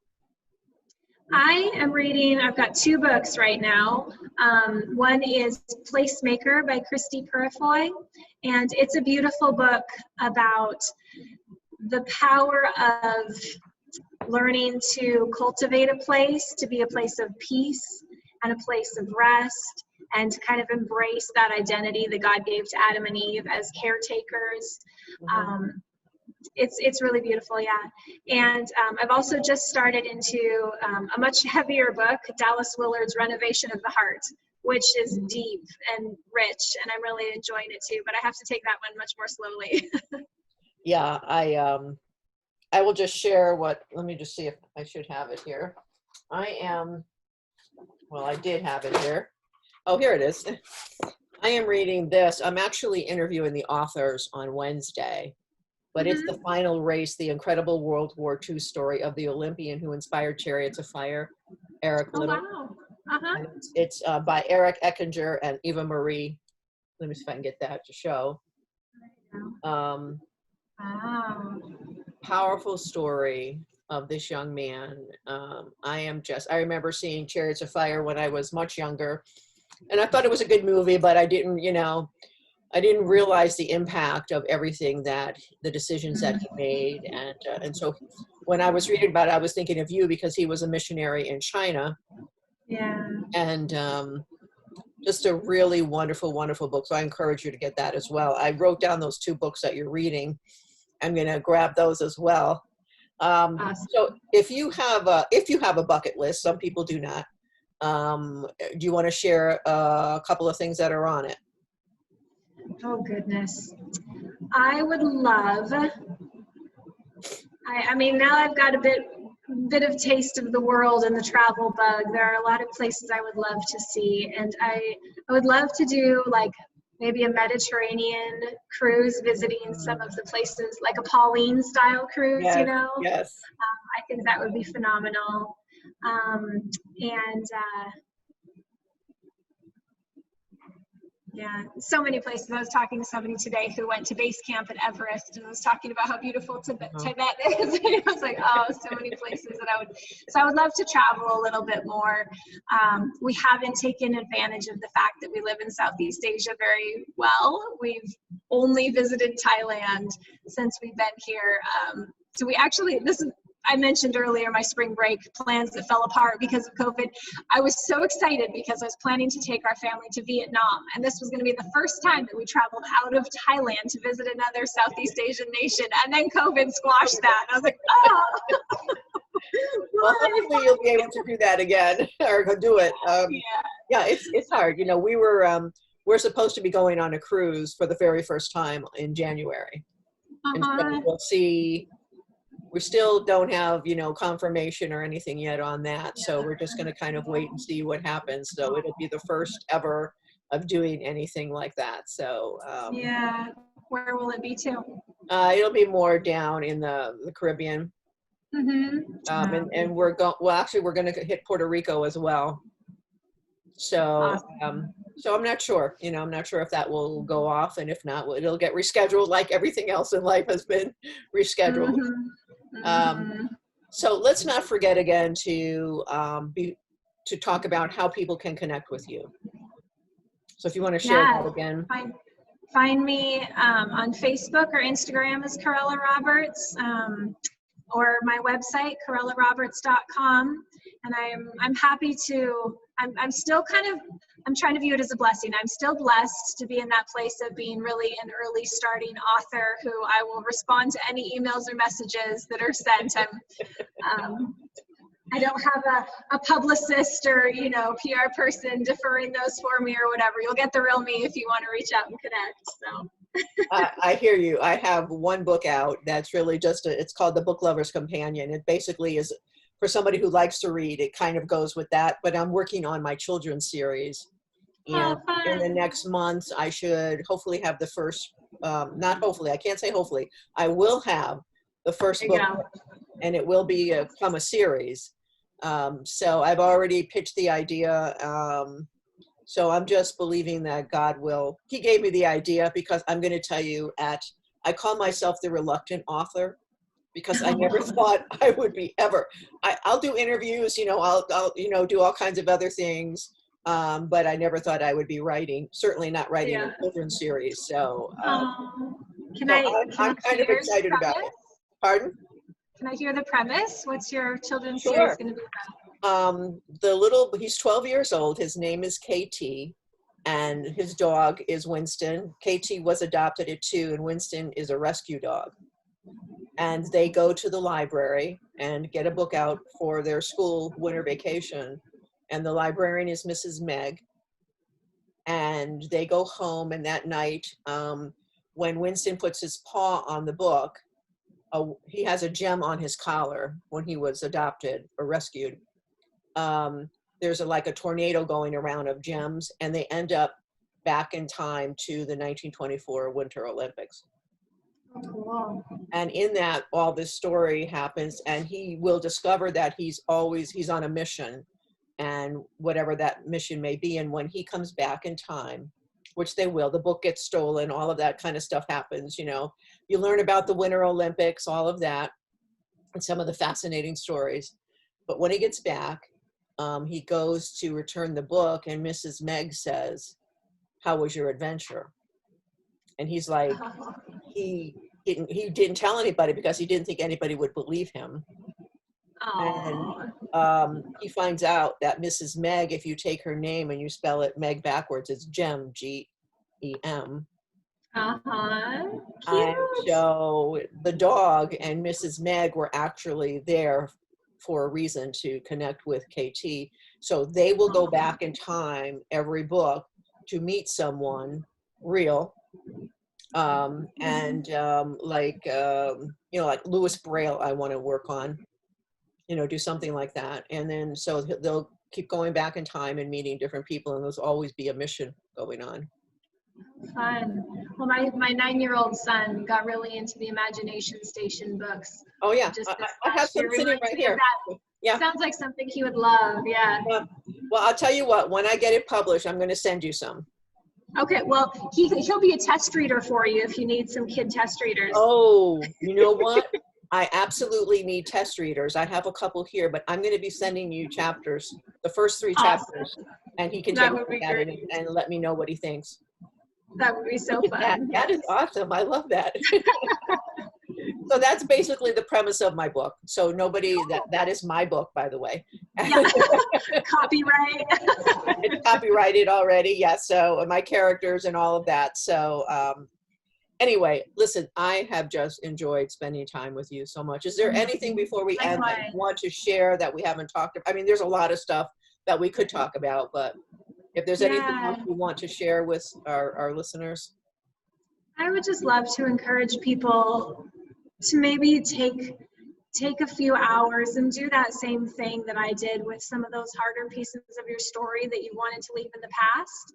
S2: I am reading, I've got 2 books right now. One is Placemaker by Christy Purifoy, and it's a beautiful book about the power of learning to cultivate a place, to be a place of peace and a place of rest, and to kind of embrace that identity that God gave to Adam and Eve as caretakers. Mm-hmm. It's really beautiful, yeah. And I've also just started into a much heavier book, Dallas Willard's Renovation of the Heart, which is deep and rich, and I'm really enjoying it too, but I have to take that one much more slowly.
S1: Yeah, I will just share let me just see if I should have it here. I did have it here. Oh, here it is. I am reading this. I'm actually interviewing the authors on Wednesday. But It's the Final Race, the incredible World War II story of the Olympian who inspired Chariots of Fire, Eric Little.
S2: Oh, wow.
S1: It's by Eric Eckinger and Eva Marie. Let me see if I can get that to show.
S2: Wow.
S1: Powerful story of this young man. I remember seeing Chariots of Fire when I was much younger, and I thought it was a good movie, but I didn't realize the impact of everything the decisions that he made. And so when I was reading about it, I was thinking of you because he was a missionary in China.
S2: Yeah.
S1: And just a really wonderful, wonderful book. So I encourage you to get that as well. I wrote down those 2 books that you're reading. I'm going to grab those as well. Awesome. So if you have a bucket list, some people do not. Do you want to share a couple of things that are on it?
S2: Oh, goodness. I would love, I mean, now I've got a bit of taste of the world and the travel bug. There are a lot of places I would love to see. And I would love to do like maybe a Mediterranean cruise, visiting some of the places, like a Pauline style cruise,
S1: Yes,
S2: you know?
S1: Yes.
S2: I think that would be phenomenal. Yeah, so many places. I was talking to somebody today who went to base camp at Everest and was talking about how beautiful Tibet is. I was like, oh, so many places that I would love to travel a little bit more. We haven't taken advantage of the fact that we live in Southeast Asia very well. We've only visited Thailand since we've been here. So we actually, I mentioned earlier my spring break plans that fell apart because of COVID. I was so excited because I was planning to take our family to Vietnam, and this was going to be the first time that we traveled out of Thailand to visit another Southeast Asian nation, and then COVID squashed that. And I was like, oh.
S1: Well, hopefully you'll be able to do that again, or go do it. Yeah, it's hard. You know, we're supposed to be going on a cruise for the very first time in January. And so we'll see. We still don't have, you know, confirmation or anything yet on that. So we're just going to kind of wait and see what happens. So it'll be the first ever of doing anything like that. So
S2: yeah, where will it be to?
S1: It'll be more down in the Caribbean. And we're going. Well, actually, we're going to hit Puerto Rico as well. So so I'm not sure. You know, I'm not sure if that will go off, and if not, it'll get rescheduled like everything else in life has been rescheduled. So let's not forget again to talk about how people can connect with you. So if you want to share that again.
S2: Find me on Facebook or Instagram as Corella Roberts, or my website, corellaroberts.com. And I'm happy to, I'm still I'm trying to view it as a blessing. I'm still blessed to be in that place of being really an early starting author who I will respond to any emails or messages that are sent. I don't have a publicist or, you know, PR person deferring those for me or whatever. You'll get the real me if you want to reach out and connect. So.
S1: I hear you. I have one book out that's really just it's called The Book Lover's Companion. It basically is for somebody who likes to read. It kind of goes with that, but I'm working on my children's series. And in the next month, I should hopefully have the first, not hopefully, I can't say hopefully, I will have the first book, and it will be become a series. So I've already pitched the idea. So I'm just believing that God will, he gave me the idea, because I'm going to tell you I call myself the reluctant author, because I never thought I would be ever. I'll do interviews, you know, I'll you know, do all kinds of other things. But I never thought I would be writing, certainly not writing a children's series. So
S2: I'm
S1: kind of excited about it. Pardon?
S2: Can I hear the premise? What's your children's series going to be about?
S1: He's 12 years old. His name is KT, and his dog is Winston. KT was adopted at 2, and Winston is a rescue dog. And they go to the library and get a book out for their school winter vacation. And the librarian is Mrs. Meg. And they go home, and that night, when Winston puts his paw on the book, he has a gem on his collar when he was adopted or rescued. There's like a tornado going around of gems, and they end up back in time to the 1924 Winter Olympics.
S2: Wow.
S1: And in that, all this story happens, and he will discover that he's on a mission, and whatever that mission may be. And when he comes back in time, which they will, the book gets stolen, all of that kind of stuff happens, you know. You learn about the Winter Olympics, all of that, and some of the fascinating stories. But when he gets back, he goes to return the book, and Mrs. Meg says, "How was your adventure?" And he's like, he didn't tell anybody because he didn't think anybody would believe him. And he finds out that Mrs. Meg, if you take her name and you spell it Meg backwards, it's Gem, G-E-M. And so the dog and Mrs. Meg were actually there for a reason, to connect with KT. So they will go back in time every book to meet someone real. Like Louis Braille, I want to work on, you know, do something like that. And then, so they'll keep going back in time and meeting different people, and there's always be a mission going on.
S2: Fun. Well, my 9-year-old son got really into the Imagination Station books.
S1: Oh yeah, I have some sitting right here. Yeah,
S2: sounds like something he would love. Yeah.
S1: Well, I'll tell you what, when I get it published, I'm going to send you some.
S2: Okay, well, he'll be a test reader for you if you need some kid test readers.
S1: Oh, you know what? I absolutely need test readers. I have a couple here, but I'm going to be sending you chapters, the first 3 chapters, and he can take a look at it and let me know what he thinks.
S2: That would be so fun.
S1: That is awesome. I love that. So that's basically the premise of my book. So nobody, that is my book, by the way.
S2: Yeah. Copyright.
S1: It's copyrighted already. Yes. So my characters and all of that. So anyway, listen, I have just enjoyed spending time with you so much. Is there anything before we end that you want to share that we haven't talked about? I mean, there's a lot of stuff that we could talk about, but if there's anything else you want to share with our listeners.
S2: I would just love to encourage people to maybe take a few hours and do that same thing that I did with some of those harder pieces of your story that you wanted to leave in the past,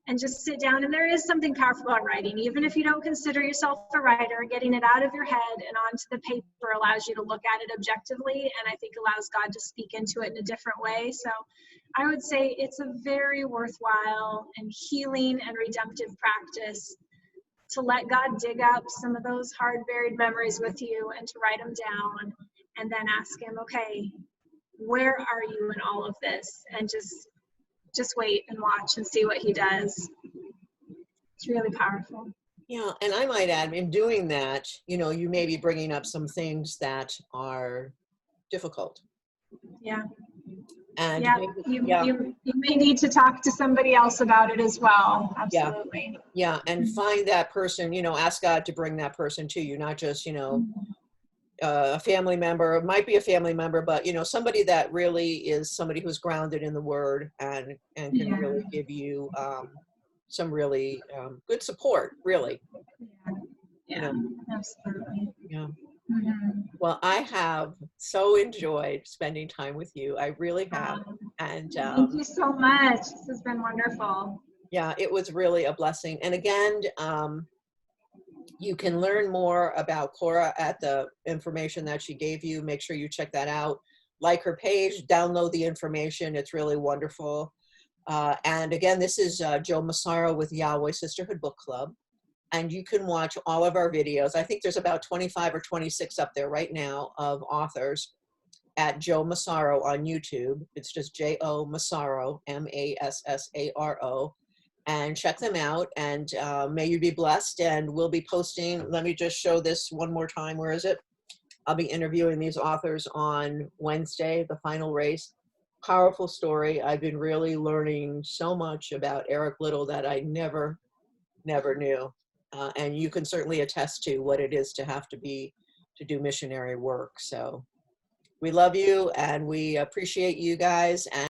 S2: and just sit down. And there is something powerful about writing. Even if you don't consider yourself a writer, getting it out of your head and onto the paper allows you to look at it objectively, and I think allows God to speak into it in a different way. So I would say it's a very worthwhile and healing and redemptive practice to let God dig up some of those hard buried memories with you and to write them down, and then ask him, okay, where are you in all of this? And just wait and watch and see what he does. It's really powerful.
S1: Yeah, and I might add, in doing that, you know, you may be bringing up some things that are difficult.
S2: Yeah.
S1: And
S2: you may need to talk to somebody else about it as well. Absolutely.
S1: Yeah, and find that person, you know, ask God to bring that person to you, not just, you know, a family member. It might be a family member, but, you know, somebody that really is somebody who's grounded in the word and can really give you some really good support, really.
S2: Yeah,
S1: you know?
S2: absolutely.
S1: Yeah.
S2: Mm-hmm.
S1: Well, I have so enjoyed spending time with you. I really have. And
S2: thank you so much. This has been wonderful.
S1: Yeah, it was really a blessing. And again, you can learn more about Cora at the information that she gave you. Make sure you check that out. Like her page, download the information. It's really wonderful. And again, this is Joe Massaro with Yahweh Sisterhood Book Club. And you can watch all of our videos. I think there's about 25 or 26 up there right now of authors at Joe Massaro on YouTube. It's just J-O Massaro, M-A-S-S-A-R-O. And check them out, and may you be blessed. And we'll be posting, let me just show this one more time. Where is it? I'll be interviewing these authors on Wednesday, The Final Race. Powerful story. I've been really learning so much about Eric Liddell that I never knew. And you can certainly attest to what it is to have to do missionary work. So we love you and we appreciate you guys. And